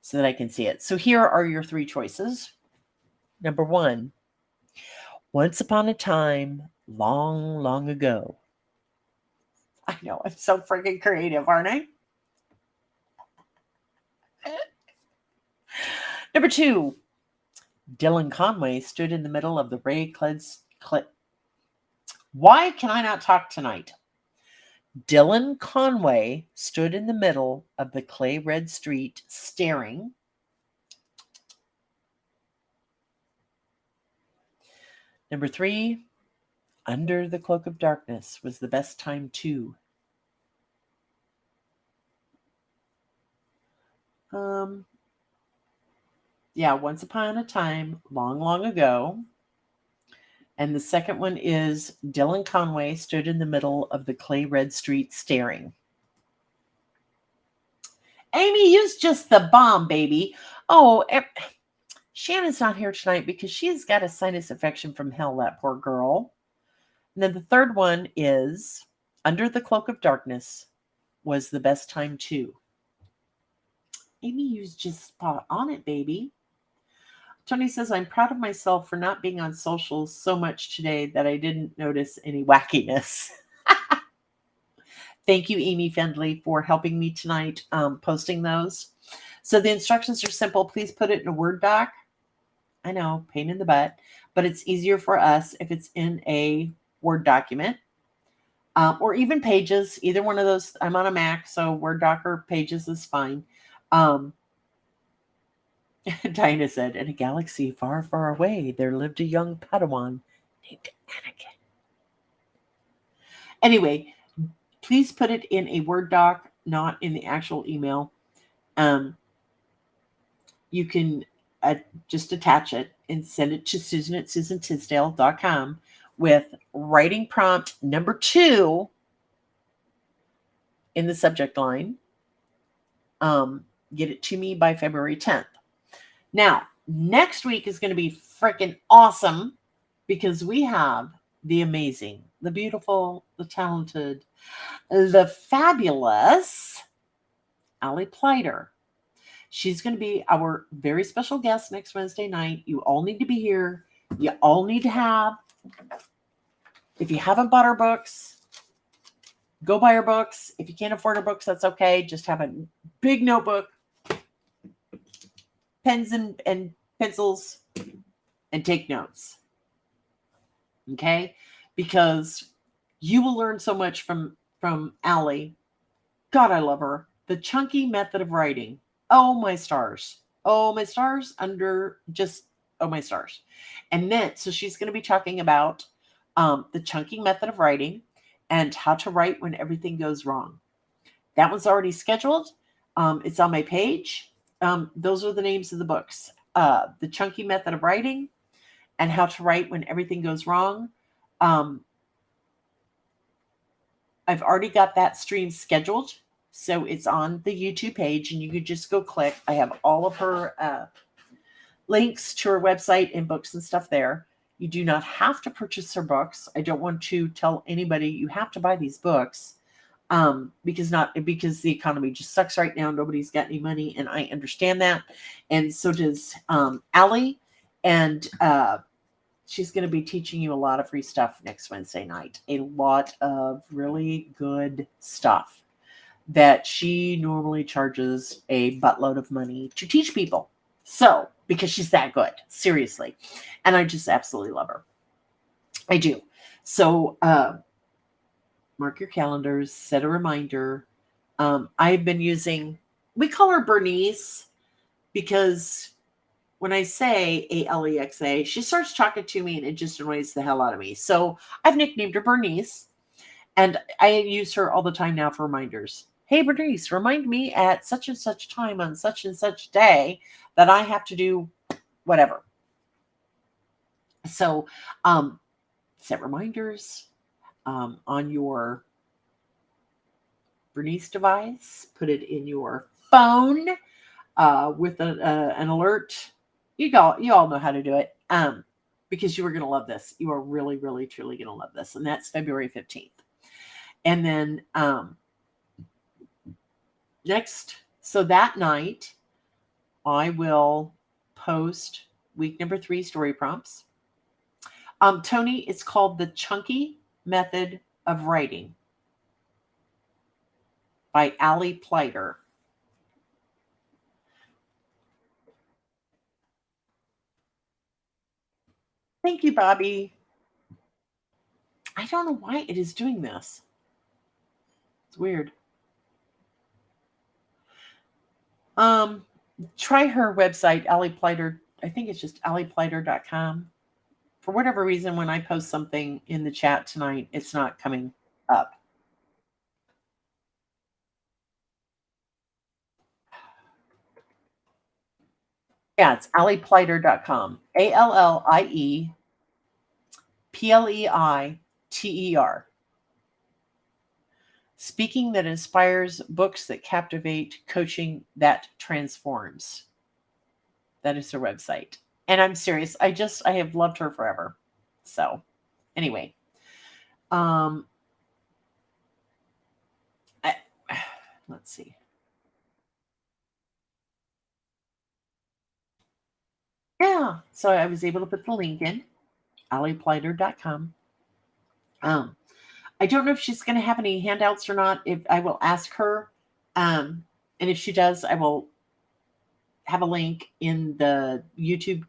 so that I can see it. So here are your 3 choices. Number 1, once upon a time, long, long ago. I know, I'm so freaking creative, aren't I? Number 2, Dylan Conway stood in the middle of the Why can I not talk tonight? Dylan Conway stood in the middle of the clay red street staring. Number 3, Under the Cloak of Darkness was the best time too. Yeah, once upon a time, long, long ago. And the second one is Dylan Conway stood in the middle of the clay red street staring. Amy, you's just the bomb, baby. Oh, Shannon's not here tonight because she's got a sinus infection from hell, that poor girl. And then the third one is Under the Cloak of Darkness was the best time too. Amy, you's just spot on it, baby. Tony says, I'm proud of myself for not being on socials so much today that I didn't notice any wackiness. Thank you, Amy Fendley, for helping me tonight posting those. So the instructions are simple. Please put it in a Word doc. I know, pain in the butt, but it's easier for us if it's in a Word document or even Pages. Either one of those. I'm on a Mac, so Word doc or Pages is fine. Dinah said, in a galaxy far, far away, there lived a young Padawan named Anakin. Anyway, please put it in a Word doc, not in the actual email. You can just attach it and send it to Susan at SusanTisdale.com with writing prompt number 2 in the subject line. Get it to me by February 10th. Now, next week is going to be freaking awesome because we have the amazing, the beautiful, the talented, the fabulous Allie Pleiter. She's going to be our very special guest next Wednesday night. You all need to be here. You all need to have, if you haven't bought our books, go buy our books. If you can't afford our books, that's okay. Just have a big notebook, pens and pencils, and take notes. Okay? Because you will learn so much from Allie. God, I love her. The chunky method of writing. Oh, my stars. Oh, my stars under just Oh, my stars. And then, so she's going to be talking about the chunking method of writing and how to write when everything goes wrong. That one's already scheduled. It's on my page. Those are the names of the books. The chunky method of writing and how to write when everything goes wrong. I've already got that stream scheduled. So it's on the YouTube page and you could just go click. I have all of her links to her website and books and stuff there. You do not have to purchase her books. I don't want to tell anybody you have to buy these books because the economy just sucks right now. Nobody's got any money, and I understand that. And so does Allie. And she's going to be teaching you a lot of free stuff next Wednesday night. A lot of really good stuff that she normally charges a buttload of money to teach people. So, because she's that good, seriously. And I just absolutely love her. I do. So, mark your calendars, set a reminder. I've been using, we call her Bernice because when I say Alexa, she starts talking to me and it just annoys the hell out of me. So I've nicknamed her Bernice, and I use her all the time now for reminders. Hey, Bernice, remind me at such and such time on such and such day that I have to do whatever. So set reminders on your Bernice device. Put it in your phone with an alert. You all know how to do it because you are going to love this. You are really, really, truly going to love this. And that's February 15th. And then next, so that night, I will post week number 3 story prompts. Tony, it's called The Chunky Method of Writing by Allie Pleiter. Thank you, Bobby. I don't know why it is doing this. It's weird. Try her website, Allie Pleiter. I think it's just alliepleiter.com. For whatever reason, when I post something in the chat tonight, it's not coming up. Yeah, it's alliepleiter.com. ALLIEPLEITER. Speaking that inspires, books that captivate, coaching that transforms. That is her website. And I'm serious. I have loved her forever. So anyway, let's see. Yeah. So I was able to put the link in alliepleiter.com. I don't know if she's going to have any handouts or not. If I will ask her, and if she does, I will have a link in the YouTube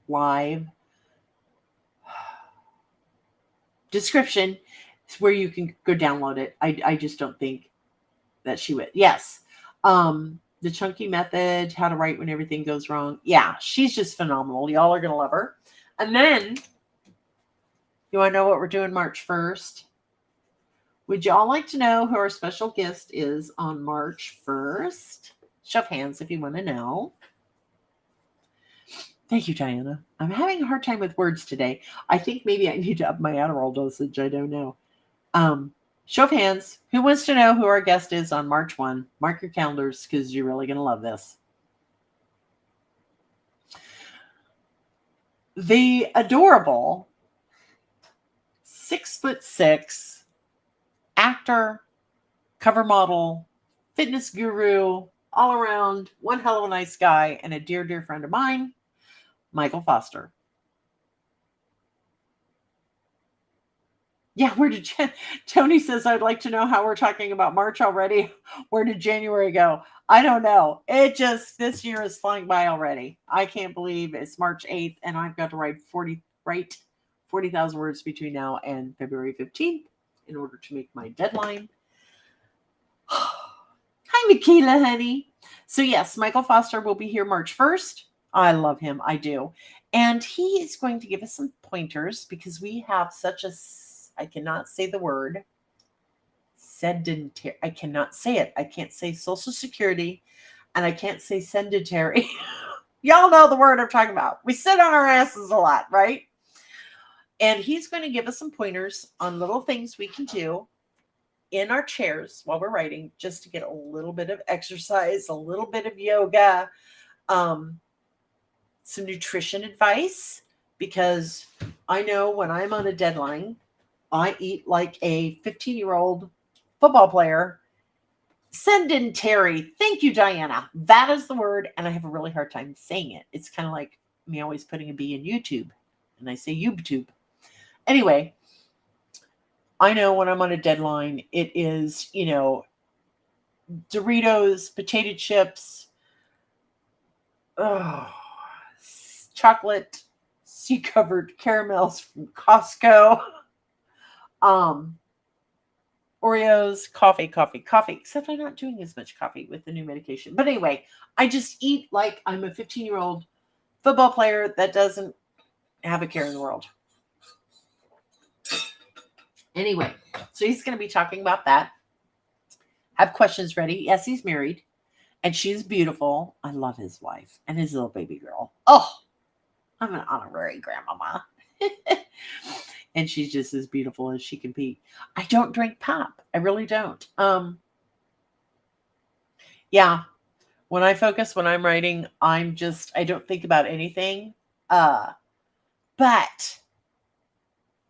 live description where you can go download it. I just don't think that she would. Yes. The chunky method, how to write when everything goes wrong. Yeah, she's just phenomenal. Y'all are going to love her. And then, you want to know what we're doing March 1st? Would you all like to know who our special guest is on March 1st? Show of hands if you want to know. Thank you, Diana. I'm having a hard time with words today. I think maybe I need to up my Adderall dosage. I don't know. Show of hands. Who wants to know who our guest is on March 1? Mark your calendars because you're really going to love this. The adorable 6'6" actor, cover model, fitness guru, all around, one hell of a nice guy, and a dear, dear friend of mine, Michael Foster. Yeah, where did Tony says I'd like to know how we're talking about March already. Where did January go? I don't know. It just, this year is flying by already. I can't believe it's March 8th and I've got to write 40,000 words between now and February 15th in order to make my deadline. Hi, Michaela, honey. So yes, Michael Foster will be here March 1st. I love him. I do. And he is going to give us some pointers because we have such a, I cannot say the word, sedentary. I cannot say it. I can't say Social Security and I can't say sedentary. Y'all know the word I'm talking about. We sit on our asses a lot, right? And he's going to give us some pointers on little things we can do in our chairs while we're writing just to get a little bit of exercise, a little bit of yoga, um, some nutrition advice, because I know when I'm on a deadline, I eat like a 15-year-old football player. Sedentary. Thank you, Diana. That is the word, and I have a really hard time saying it. It's kind of like me always putting a B in YouTube, and I say YouTube. Anyway, I know when I'm on a deadline, it is, Doritos, potato chips, chocolate, sea-covered caramels from Costco, Oreos, coffee, except I'm not doing as much coffee with the new medication. But anyway, I just eat like I'm a 15-year-old football player that doesn't have a care in the world. Anyway, so he's going to be talking about that. Have questions ready. Yes, he's married, and she's beautiful. I love his wife and his little baby girl. Oh, I'm an honorary grandmama. And she's just as beautiful as she can be. I don't drink pop. I really don't. Yeah. When I focus, when I'm writing, I don't think about anything. But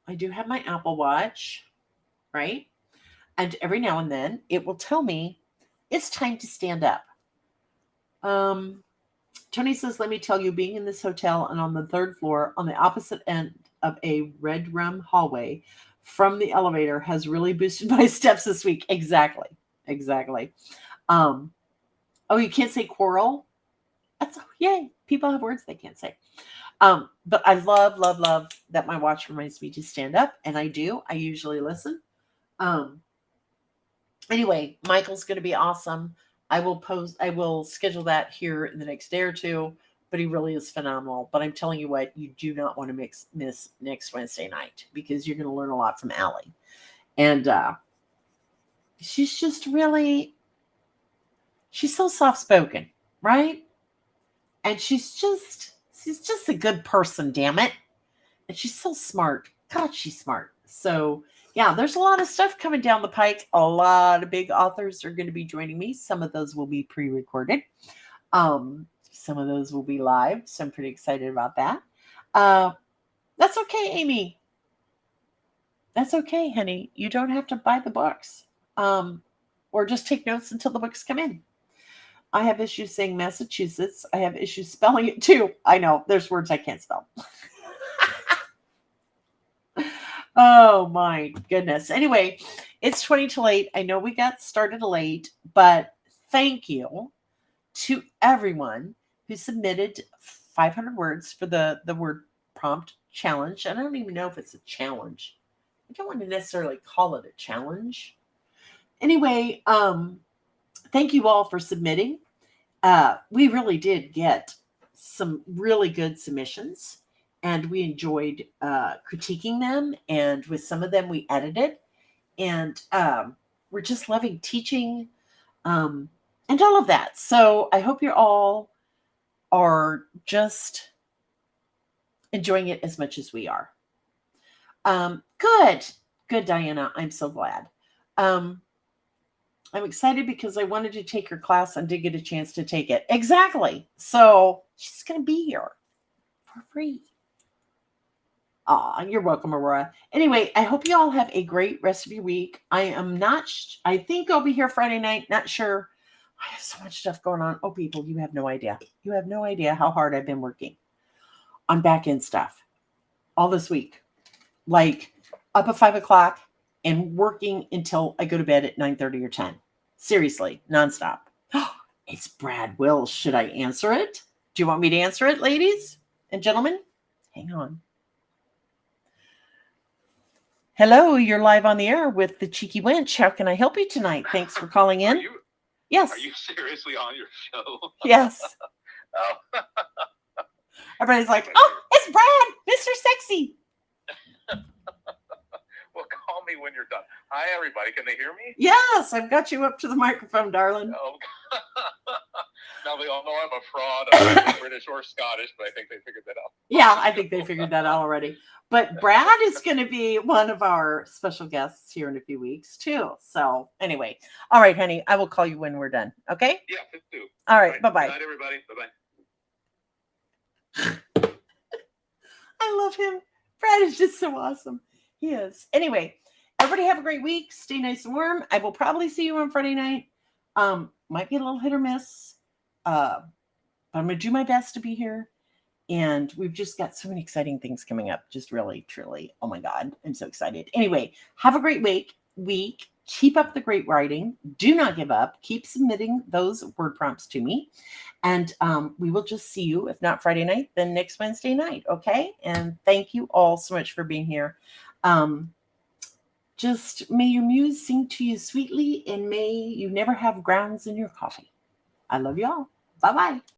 I do have my Apple Watch, right? And every now and then it will tell me it's time to stand up. Tony says, let me tell you, being in this hotel and on the third floor on the opposite end of a red rum hallway from the elevator has really boosted my steps this week. Exactly. Oh, you can't say quarrel? That's yay. People have words they can't say. But I love that my watch reminds me to stand up, and I do. I usually listen. Anyway, Michael's going to be awesome. I will schedule that here in the next day or two, but he really is phenomenal. But I'm telling you what, you do not want to miss next Wednesday night because you're going to learn a lot from Allie. And she's just really, she's so soft-spoken, right? And she's just a good person, damn it. And she's so smart. God, she's smart. So yeah, there's a lot of stuff coming down the pike. A lot of big authors are going to be joining me. Some of those will be pre-recorded. Some of those will be live. So I'm pretty excited about that. That's okay, Amy. That's okay, honey. You don't have to buy the books. Or just take notes until the books come in. I have issues saying Massachusetts. I have issues spelling it too. I know. There's words I can't spell. Oh my goodness. Anyway, it's 20 to late. I know we got started late, but thank you to everyone who submitted 500 words for the word prompt challenge. And I don't even know if it's a challenge. I don't want to necessarily call it a challenge. Anyway, thank you all for submitting. We really did get some really good submissions. And we enjoyed critiquing them. And with some of them, we edited. And we're just loving teaching and all of that. So I hope you all are just enjoying it as much as we are. Good, Diana. I'm so glad. I'm excited because I wanted to take her class and did get a chance to take it. Exactly. So she's going to be here for free. You're welcome, Aurora. Anyway, I hope you all have a great rest of your week. I think I'll be here Friday night. Not sure. I have so much stuff going on. Oh, people, you have no idea. You have no idea how hard I've been working on back end stuff all this week. Like up at 5 o'clock and working until I go to bed at 9:30 or 10. Seriously, nonstop. It's Brad Wills. Should I answer it? Do you want me to answer it, ladies and gentlemen? Hang on. Hello, you're live on the air with the Cheeky Wench. How can I help you tonight? Thanks for calling in. Yes. Are you seriously on your show? Yes. Oh. Everybody's like, oh, it's Brad, Mr. Sexy. Well, call me when you're done. Hi, everybody. Can they hear me? Yes, I've got you up to the microphone, darling. Oh. Now they all know I'm a fraud. I'm not British or Scottish, but I think they figured that out. Yeah, I think they figured that out already. But Brad is going to be one of our special guests here in a few weeks, too. So anyway, all right, honey, I will call you when we're done. Okay? Yeah, please do. All right, bye-bye. Good night, everybody. Bye-bye. I love him. Brad is just so awesome. He is. Anyway, everybody have a great week. Stay nice and warm. I will probably see you on Friday night. Might be a little hit or miss. But I'm going to do my best to be here. And we've just got so many exciting things coming up. Just really, truly. Oh my God. I'm so excited. Anyway, have a great week. Keep up the great writing. Do not give up. Keep submitting those word prompts to me. And we will just see you, if not Friday night, then next Wednesday night. Okay. And thank you all so much for being here. Just may your muse sing to you sweetly, and may you never have grounds in your coffee. I love y'all. Bye-bye.